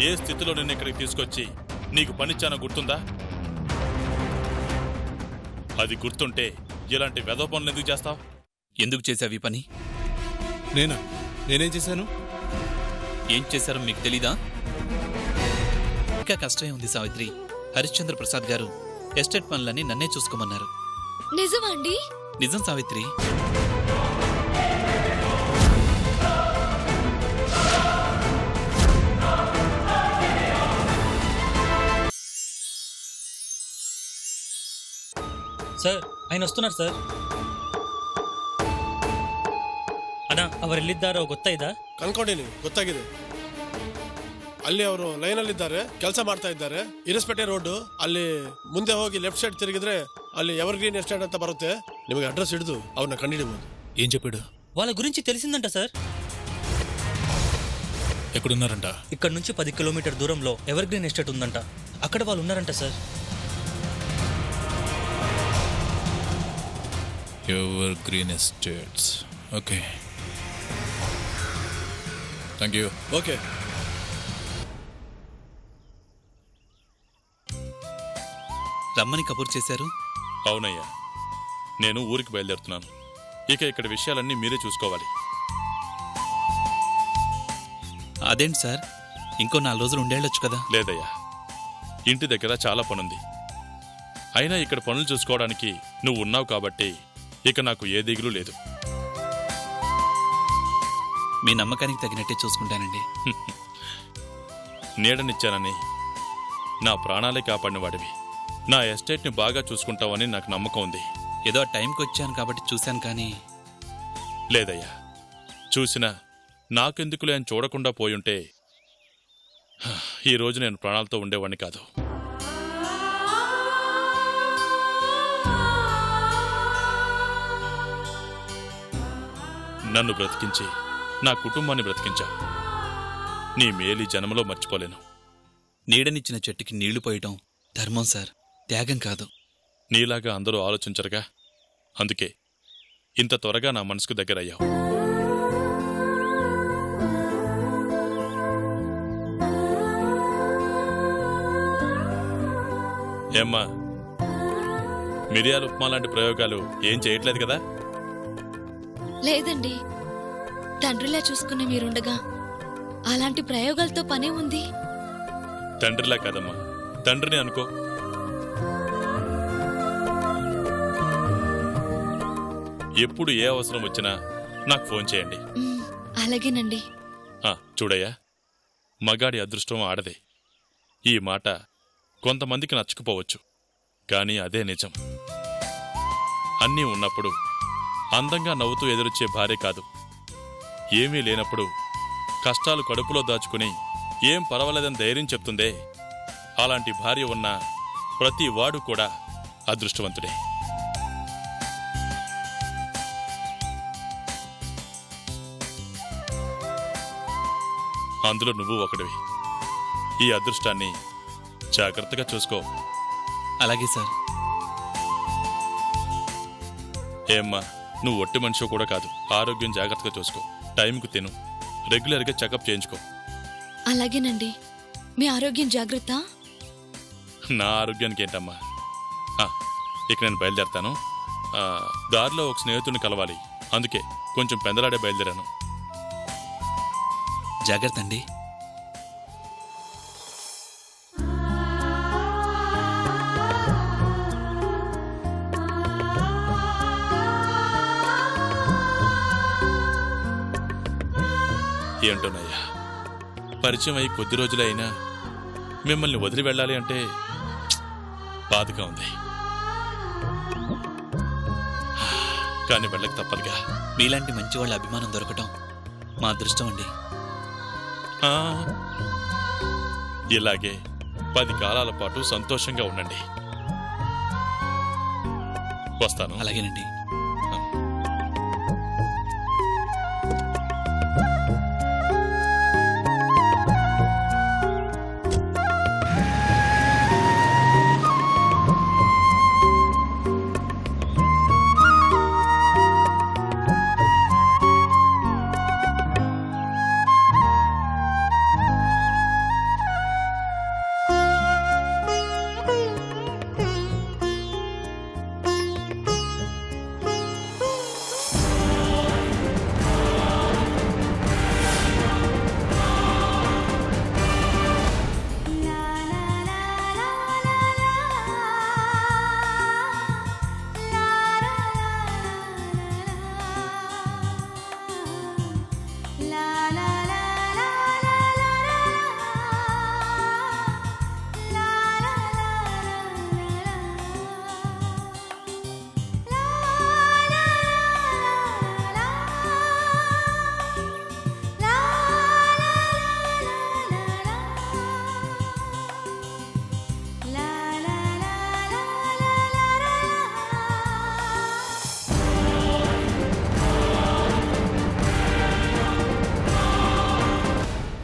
ఏ స్థితిలో నిన్ను ఇక్కడికి తీసుకొచ్చి నీకు పనిచ్చానో గుర్తుందా? అది గుర్తుంటే ఇలాంటి వెధవ పనులు ఎందుకు చేస్తావు? ఎందుకు చేశావు ఈ పని? నేనేం చేశాను? ఏం చేశారో మీకు తెలీదా? ఇంకా కష్టమే ఉంది సావిత్రి. హరిశ్చంద్ర ప్రసాద్ గారు ఎస్టేట్ పనులన్నీ నన్నే చూసుకోమన్నారు. నిజమా అండి? నిజం సావిత్రి. ಸರ್ ఆయన వస్తున్నారు ಸರ್. ಅಣ್ಣ ಅವರೆಲ್ಲಿದ್ದಾರೋ ಗೊತ್ತಾಯ್ತಾ? ಕನ್ಕೊಂಡಿನಿ, ಗೊತ್ತಾಗಿದೆ. ಅಲ್ಲಿ ಅವರು ಲೈನ್ ಅಲ್ಲಿ ಇದ್ದಾರೆ, ಕೆಲಸ ಮಾಡ್ತಾ ಇದ್ದಾರೆ. ಇರಸ್ಪೇಟೆ ರೋಡ್ ಅಲ್ಲಿ ಮುಂದೆ ಹೋಗಿ ಲೆಫ್ಟ್ ಸೈಡ್ ತಿರುಗಿದ್ರೆ ಅಲ್ಲಿ ఎవర్ గ్రీన్ ఎస్టేట్ ಅಂತ ಬರುತ್ತೆ. ನಿಮಗೆ ಅಡ್ರೆಸ್ ಹಿಡಿದು ಅವ್ರನ್ನ ಕಂಡಿಡಿಬಹುದು. ఏం చెప్పాడు? వాళ్ళ గురించి తెలిసిందంట సార్. ఎక్కడున్నారంట? ఇక్కడ నుంచి 10 కిలోమీటర్ దూరంలో ఎవర్ గ్రీన్ ఎస్టేట్ ఉందంట. అక్కడ వాళ్ళు ఉన్నారంట sir. Ever green estates. Okay, thank you. Okay. రమ్మని కబుర్ చేశారు? అవునయ్యా, నేను ఊరికి బయలుదేరుతున్నాను. ఇక ఇక్కడ విషయాలన్నీ మీరే చూసుకోవాలి. అదేంటి సార్, ఇంకో 4 రోజులు ఉండేళ్ళొచ్చు కదా? లేదయ్యా, ఇంటి దగ్గర చాలా పనుంది. అయినా ఇక్కడ పనులు చూసుకోవడానికి నువ్వు ఉన్నావు కాబట్టి ఇక నాకు ఏ దిగులు లేదు. మీ నమ్మకానికి తగినట్టే చూసుకుంటానండి. నీడనిచ్చానని నా ప్రాణాలే కాపాడిన వాడివి. నా ఎస్టేట్ని బాగా చూసుకుంటావని నాకు నమ్మకం ఉంది. ఏదో టైంకి వచ్చాను కాబట్టి చూశాను కానీ. లేదయ్యా, చూసినా నాకెందుకులే అని చూడకుండా పోయుంటే ఈరోజు నేను ప్రాణాలతో ఉండేవాడిని కాదు. నన్ను బ్రతికించి నా కుటుంబాన్ని బ్రతికించావు. నీ మేలు జన్మలో మర్చిపోలేను. నీడనిచ్చిన చెట్టుకి నీళ్లు పోయటం ధర్మం సార్, త్యాగం కాదు. నీలాగా అందరూ ఆలోచించరుగా, అందుకే ఇంత త్వరగా నా మనసుకు దగ్గరయ్యావు. ఏమ్మా, మిరియాల ఉప్మా లాంటి ప్రయోగాలు ఏం చేయట్లేదు కదా? లేదండి, తండ్రిలా చూసుకునే మీరుండగా అలాంటి ప్రయోగాలతో పనే ఉంది. తండ్రిలా కదమ్మా, తండ్రిని అనుకో. ఎప్పుడు ఏ అవసరం వచ్చినా నాకు ఫోన్ చేయండి. అలాగేనండి. చూడయ్యా, మగాడి అదృష్టం ఆడదే. ఈ మాట కొంతమందికి నచ్చకపోవచ్చు, కానీ అదే నిజం. అన్నీ ఉన్నప్పుడు అందంగా నవ్వుతూ ఎదురొచ్చే భార్య కాదు, ఏమీ లేనప్పుడు కష్టాలు కడుపులో దాచుకుని ఏం పర్వాలేదని ధైర్యం చెప్తుందే, అలాంటి భార్య ఉన్న ప్రతి వాడు కూడా అదృష్టవంతుడే. అందులో నువ్వు ఒకడివి. ఈ అదృష్టాన్ని జాగ్రత్తగా చూసుకో. అలాగే సార్. ఏమ్మా, నువ్వు ఒట్టి మనిషి కూడా కాదు. ఆరోగ్యం జాగ్రత్తగా చూసుకో, టైంకు తిను, రెగ్యులర్గా చెకప్ చేయించుకో. అలాగేనండి. మీ ఆరోగ్యం జాగ్రత్త. నా ఆరోగ్యానికి ఏంటమ్మా. ఇక నేను బయలుదేరతాను. దారిలో ఒక స్నేహితుడిని కలవాలి, అందుకే కొంచెం పెందలాడే బయలుదేరాను. జాగ్రత్త అండి. ఏంటోనయ్యా, పరిచయం అయి కొద్ది రోజులే అయినా మిమ్మల్ని వదిలి వెళ్ళాలి అంటే బాధగా ఉంది. కానీ వెళ్ళక తప్పదుగా. మీలాంటి మంచి వాళ్ళ అభిమానం దొరకటం మా అదృష్టం అండి. ఇలాగే 10 కాలాల పాటు సంతోషంగా ఉండండి. వస్తాను. అలాగేనండి.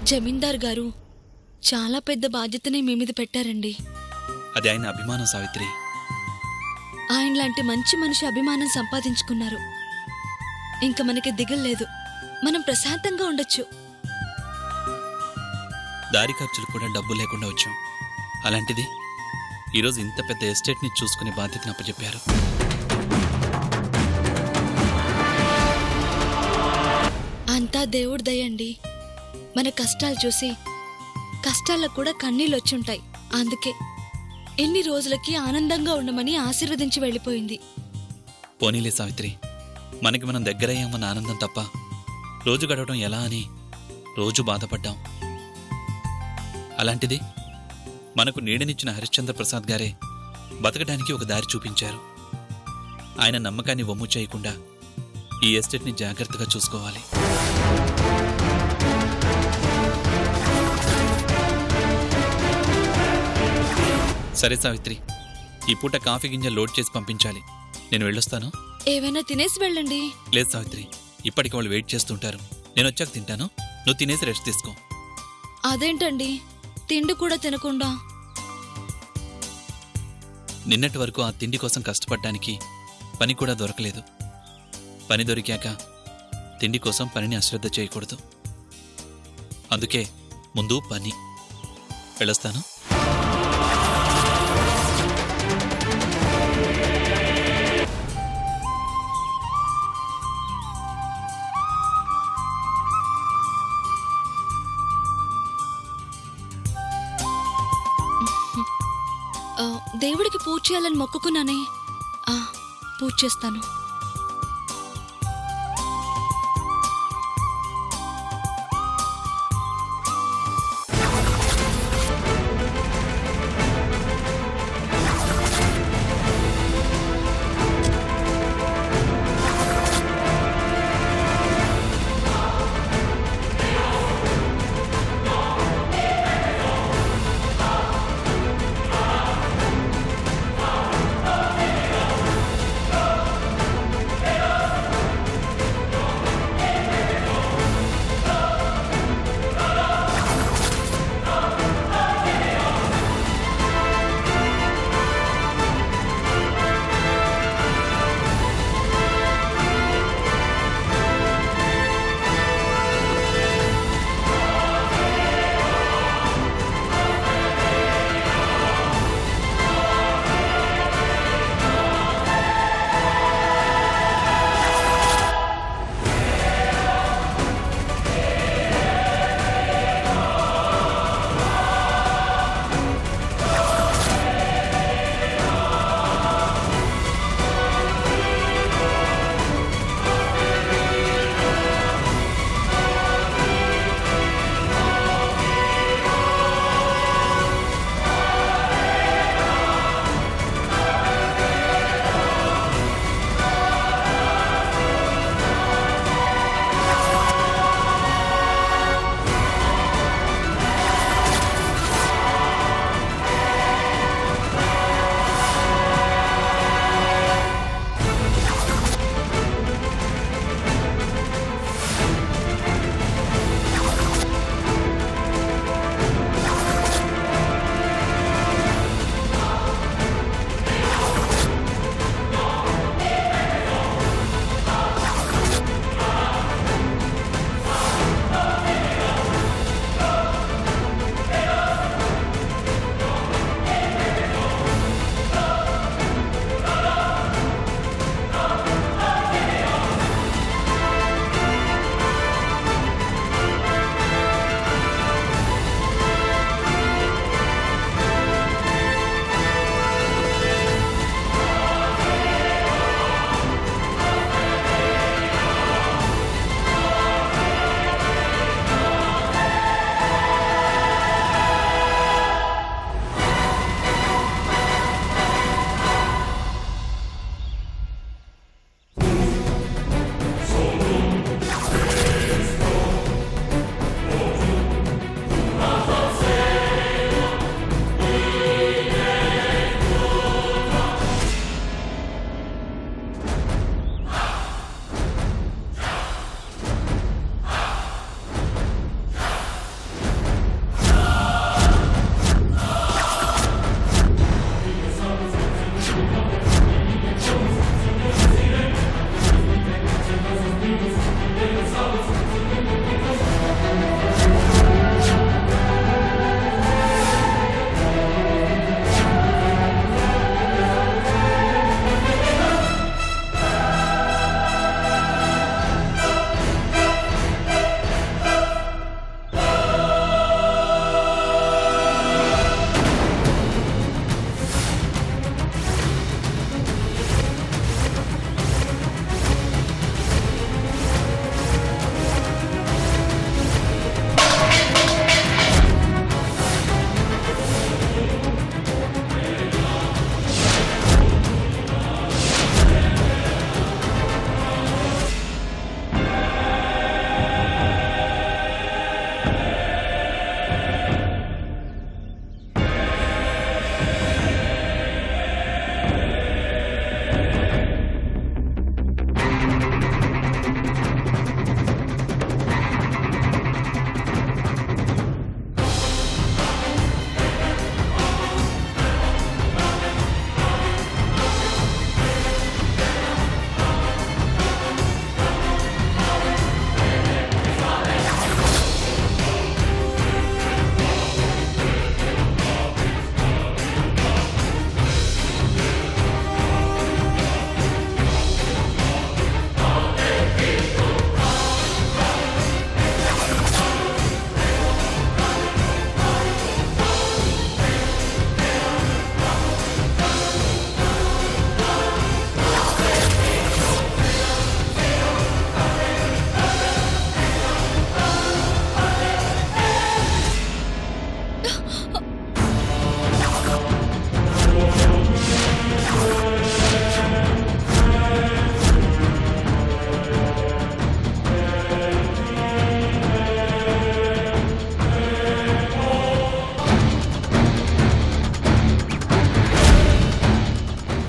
జమీందార్ గారు చాలా పెద్ద బాధ్యతనే మీ మీద పెట్టారండి. అది ఆయన అభిమానం సావిత్రి. ఆయన లాంటి మంచి మనిషి అభిమానం సంపాదించుకున్నారు. ఇంక మనకి దిగుల్లేదు, మనం ప్రశాంతంగా ఉండొచ్చు. దారి ఖర్చులు కూడా డబ్బు లేకుండా వచ్చాం. అలాంటిది ఈరోజు ఇంత పెద్ద ఎస్టేట్ని చూసుకునే బాధ్యతను అప్పచెప్పారు. అంతా దేవుడి దయండి. మన కష్టాలు చూసి కష్టాలకు కూడా కన్నీళ్ళు వచ్చుంటాయి. అందుకే ఎన్ని రోజులకి ఆనందంగా ఉండమని ఆశీర్వదించి వెళ్ళిపోయింది. పోనీలే సావిత్రి, మనకి మనం దగ్గరయ్యామన్న ఆనందం తప్ప రోజు గడవడం ఎలా అని రోజు బాధపడ్డాం. అలాంటిది మనకు నీడనిచ్చిన హరిశ్చంద్ర ప్రసాద్ గారే బతకడానికి ఒక దారి చూపించారు. ఆయన నమ్మకాన్ని వమ్ము చేయకుండా ఈ ఎస్టేట్ని జాగ్రత్తగా చూసుకోవాలి. సరే సావిత్రి, ఈ పూట కాఫీ గింజ లోడ్ చేసి పంపించాలి. నేను వెళ్ళొస్తాను. ఏవైనా తినేసి వెళ్ళండి. లేదు సావిత్రి, ఇప్పటికి వాళ్ళు వెయిట్ చేస్తుంటారు. నేను వచ్చాక తింటాను, నువ్వు తినేసి రెస్ట్ తీసుకో. అదేంటండి, తిండి కూడా తినకుండా? నిన్నటి వరకు ఆ తిండి కోసం కష్టపడ్డానికి పని కూడా దొరకలేదు. పని దొరికాక తిండి కోసం పనిని అశ్రద్ధ చేయకూడదు. అందుకే ముందు పని. వెళ్ళొస్తాను. దేవుడికి పూజ చేయాలని మొక్కుకున్నానే, పూజ చేస్తాను.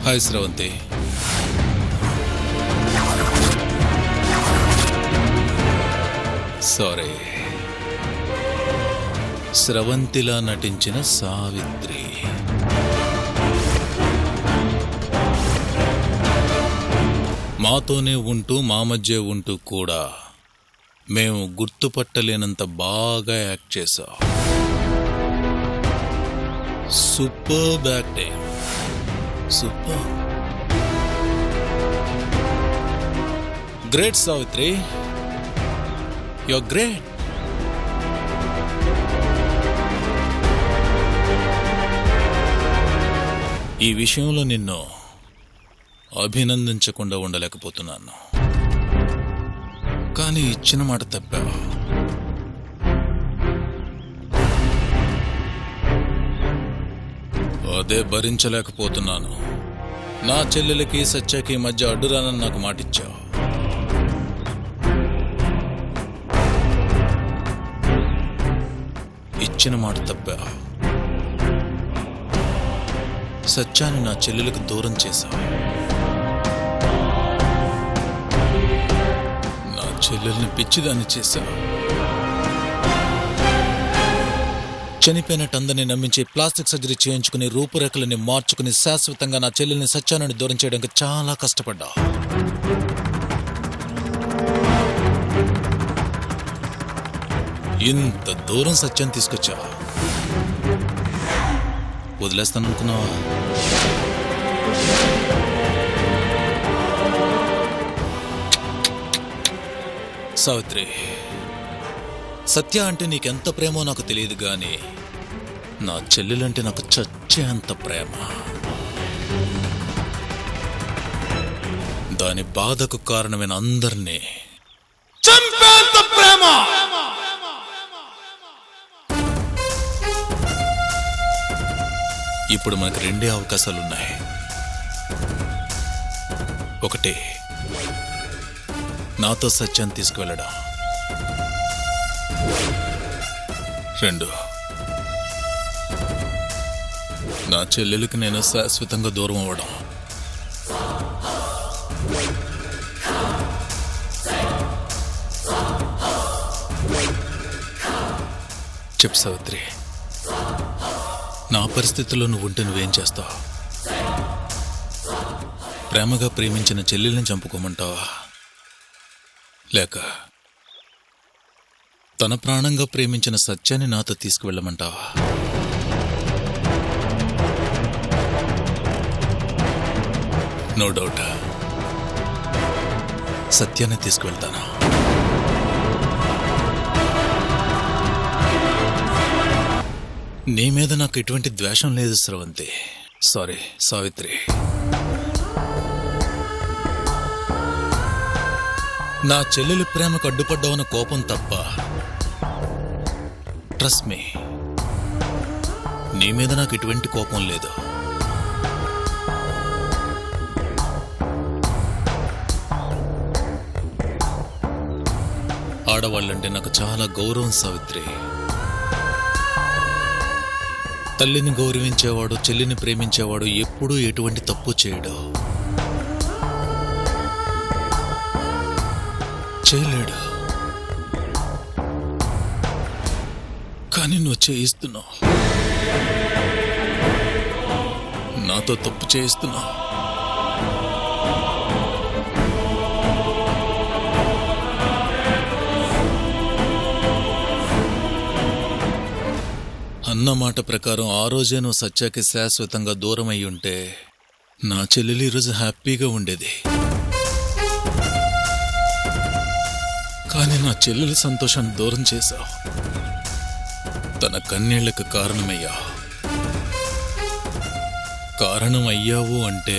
హాయ్ స్రవంతి. సారీ, స్రవంతిలా నటించిన సావిత్రి. మాతోనే ఉంటూ మా మధ్య ఉంటూ కూడా మేము గుర్తుపట్టలేనంత బాగా యాక్ట్ చేశాం. Super acting, super. Great Savitri, you are great. ఈ విషయంలో నిన్ను అభినందించకుండా ఉండలేకపోతున్నాను. కానీ ఇచ్చిన మాట తప్పావు. అదే భరించలేకపోతున్నాను. నా చెల్లెలకి సత్యకి మధ్య అడ్డురానని నాకు మాటిచ్చావు. ఇచ్చిన మాట తప్పావు. సత్యాన్ని నా చెల్లెలకు దూరం చేశావు. నా చెల్లెల్ని పిచ్చిదాన్ని చేశావు. చనిపోయినట్టు నమ్మించి ప్లాస్టిక్ సర్జరీ చేయించుకుని రూపురేఖలని మార్చుకుని శాశ్వతంగా నా చెల్లెల్ని సత్యాన్ని దూరం చేయడానికి చాలా కష్టపడ్డా. ఇంత దూరం సత్యాన్ని తీసుకొచ్చావా? వదిలేస్తాననుకున్నావా? సావిత్రి, సత్య అంటే నీకెంత ప్రేమో నాకు తెలియదు గాని నా చెల్లెలంటే నాకు చచ్చే అంత ప్రేమ. దాని బాధకు కారణమైన అందరినీ చంపేంత ప్రేమ. ఇప్పుడు మనకు రెండే అవకాశాలున్నాయి. ఒకటి, నాతో సత్యాన్ని తీసుకువెళ్ళడం. రెండు, నా చెల్లెలకి నేను శాశ్వతంగా దూరం అవ్వడం. చెప్పు సావిత్రి, నా పరిస్థితుల్లో నువ్వు ఉంటే నువ్వేం చేస్తావు? ప్రేమగా ప్రేమించిన చెల్లెల్ని చంపుకోమంటావా, లేక తన ప్రాణంగా ప్రేమించిన సత్యాన్ని నాతో తీసుకువెళ్ళమంటావా? నో డౌట్, సత్యాన్ని తీసుకువెళ్తాను. నీ మీద నాకు ఎటువంటి ద్వేషం లేదు స్రవంతి. సారీ సావిత్రి. నా చెల్లెలి ప్రేమకు అడ్డుపడ్డావన్న కోపం తప్ప, ట్రస్ట్ మీ, నీ మీద నాకు ఎటువంటి కోపం లేదు. ఆడవాళ్ళంటే నాకు చాలా గౌరవం సావిత్రి. తల్లిని గౌరవించేవాడు, చెల్లిని ప్రేమించేవాడు ఎప్పుడూ ఎటువంటి తప్పు చేయడు, చేయలేడు. కానీ నువ్వు చేయిస్తున్నావు, నాతో తప్పు చేయిస్తున్నావు. అన్న మాట ప్రకారం ఆ రోజే నువ్వు సత్యాకి శాశ్వతంగా దూరం అయి ఉంటే నా చెల్లెలు ఈరోజు హ్యాపీగా ఉండేది. కానీ నా చెల్లెలి సంతోషాన్ని దూరం చేశావు. తన కన్నీళ్లకు కారణమయ్యావు. కారణమయ్యావు అంటే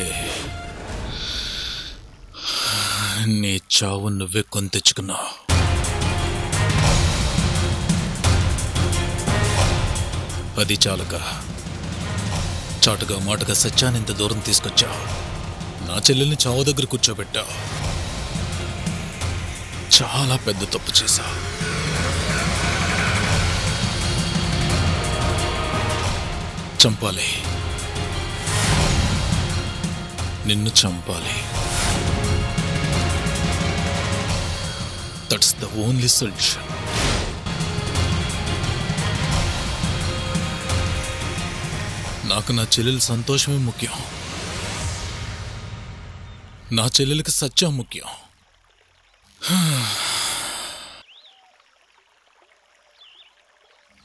నీ చావు నువ్వే కొని తెచ్చుకున్నావు. అది చాలక చాటుగా మాటగా సత్యాన్ని ఇంత దూరం తీసుకొచ్చా. నా చెల్లెల్ని చావు దగ్గర కూర్చోబెట్టా. చాలా పెద్ద తప్పు చేశా. చంపాలి, నిన్ను చంపాలి. That's the only solution. నాకు నా చెల్లెలి సంతోషమే ముఖ్యం. నా చెల్లెలికి సత్యం ముఖ్యం.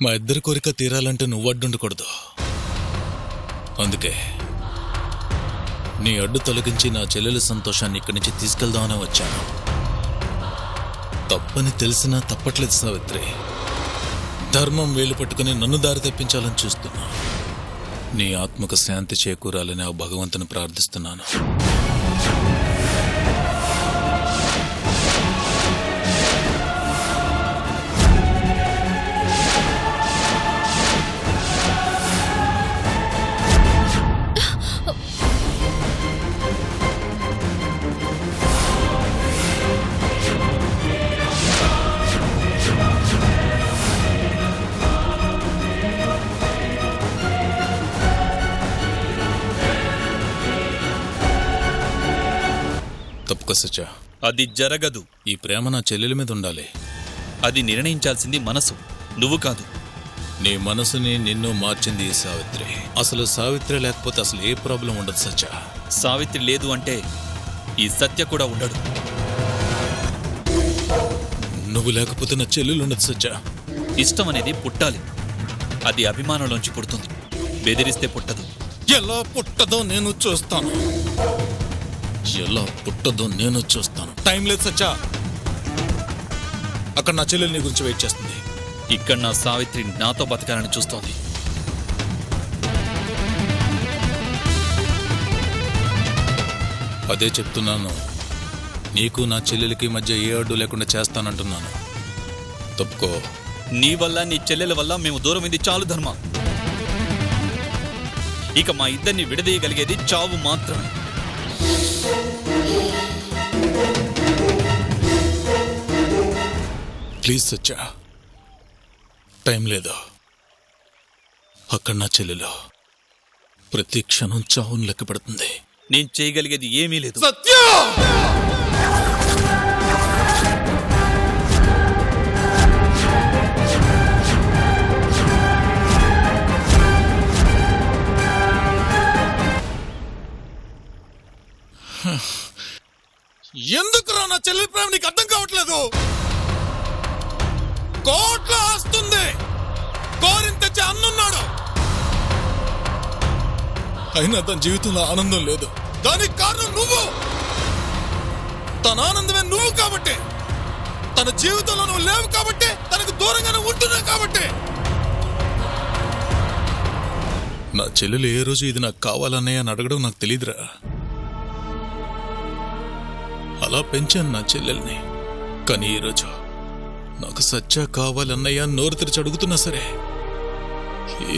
మా ఇద్దరి కోరిక తీరాలంటే నువ్వు అడ్డుండకూడదు. అందుకే నీ అడ్డు తొలగించి నా చెల్లెలి సంతోషాన్ని ఇక్కడి నుంచి తీసుకెళ్దామని వచ్చాను. తప్పని తెలిసినా తప్పట్లేదు సావిత్రి. ధర్మం వేలు పట్టుకుని నన్ను దారి తప్పించాలని చూస్తున్నా. నీ ఆత్మకు శాంతి చేకూరాలని ఆ భగవంతుని ప్రార్థిస్తున్నాను. తప్పుకో సచ్చా. అది జరగదు. ఈ ప్రేమ నా చెల్లెలి మీద ఉండాలి. అది నిర్ణయించాల్సింది మనసు, నువ్వు కాదు. నీ మనసుని నిన్ను మార్చింది ఈ సావిత్రి. అసలు సావిత్రి లేకపోతే అసలు ఏ ప్రాబ్లం ఉండదు సచ్చా. సావిత్రి లేదు అంటే ఈ సత్య కూడా ఉండడు. నువ్వు లేకపోతే నా చెల్లెలు ఉండదు సచ్చా. ఇష్టం అనేది పుట్టాలి. అది అభిమానంలోంచి పుడుతుంది, బెదిరిస్తే పుట్టదు. ఎలా పుట్టదో నేను చూస్తాను. ఎలా పుట్టదో నేను చూస్తాను. టైం లేదు సచ్చా. అక్కడ నా చెల్లెలు నీ గురించి వెయిట్ చేస్తుంది. ఇక్కడ నా సావిత్రి నాతో బతకాలని చూస్తోంది. అదే చెప్తున్నాను. నీకు నా చెల్లెలికి మధ్య ఏ అడ్డు లేకుండా చేస్తానంటున్నాను. తప్పుకో. నీ వల్ల నీ చెల్లెల వల్ల మేము దూరమైంది చాలు ధర్మ. ఇక మా ఇద్దరిని విడదీయగలిగేది చావు మాత్రమే. ప్లీజ్ సచ్చా, టైం లేదు. అక్కడ నా చెల్లెలు ప్రతి క్షణం చావును లెక్క పెడుతుంది. నేను చేయగలిగేది ఏమీ లేదు. సత్య! ఎందుకురా నా చెల్లెలి ప్రేమ నీకు అర్థం కావట్లేదు? కోట్ల ఆస్తుంది, కోరిన తెచ్చే అన్నున్నాడు. అయినా తన జీవితంలో ఆనందం లేదు. దానికి కారణం నువ్వు. తన ఆనందమే నువ్వు కాబట్టి, తన జీవితంలో నువ్వు లేవు కాబట్టి, తనకు దూరంగానే ఉంటున్నావు కాబట్టి. నా చెల్లెలు ఏ రోజు ఇది నాకు కావాలన్నయ్య అని అడగడం నాకు తెలీదురా. అలా పెంచాను నా చెల్లెల్ని. కానీ ఈరోజు నాకు సత్య కావాలన్నయ్య నోరు తెరిచి అడుగుతున్నా సరే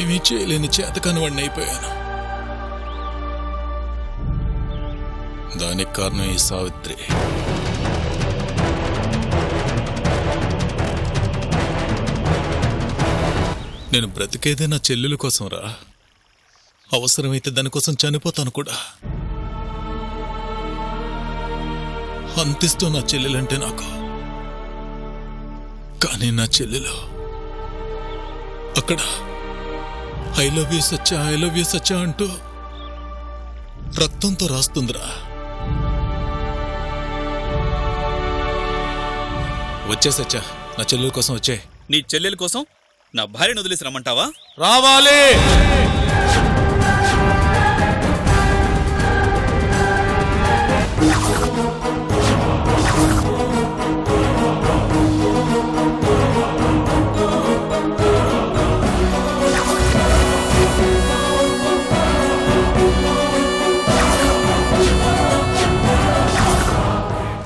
ఏమీ చేయలేని చేతకాని వాడిని అయిపోయాను. దానికి కారణం ఈ సావిత్రి. నేను బ్రతికేదే నా చెల్లెల కోసం రా. అవసరమైతే దానికోసం చనిపోతాను కూడా. అంతిస్తూ నా చెల్లెలంటే నాకు. కానీ నా చెల్లెలు అక్కడ ఐ లవ్ యూ సచ్చా, ఐ లవ్ యూ సచ్చా అంటూ రక్తంతో రాస్తుందిరా. వచ్చే సచ్చా, నా చెల్లెల కోసం వచ్చే. నీ చెల్లెల కోసం నా భార్యను వదిలేసి రమ్మంటావా? రావాలి.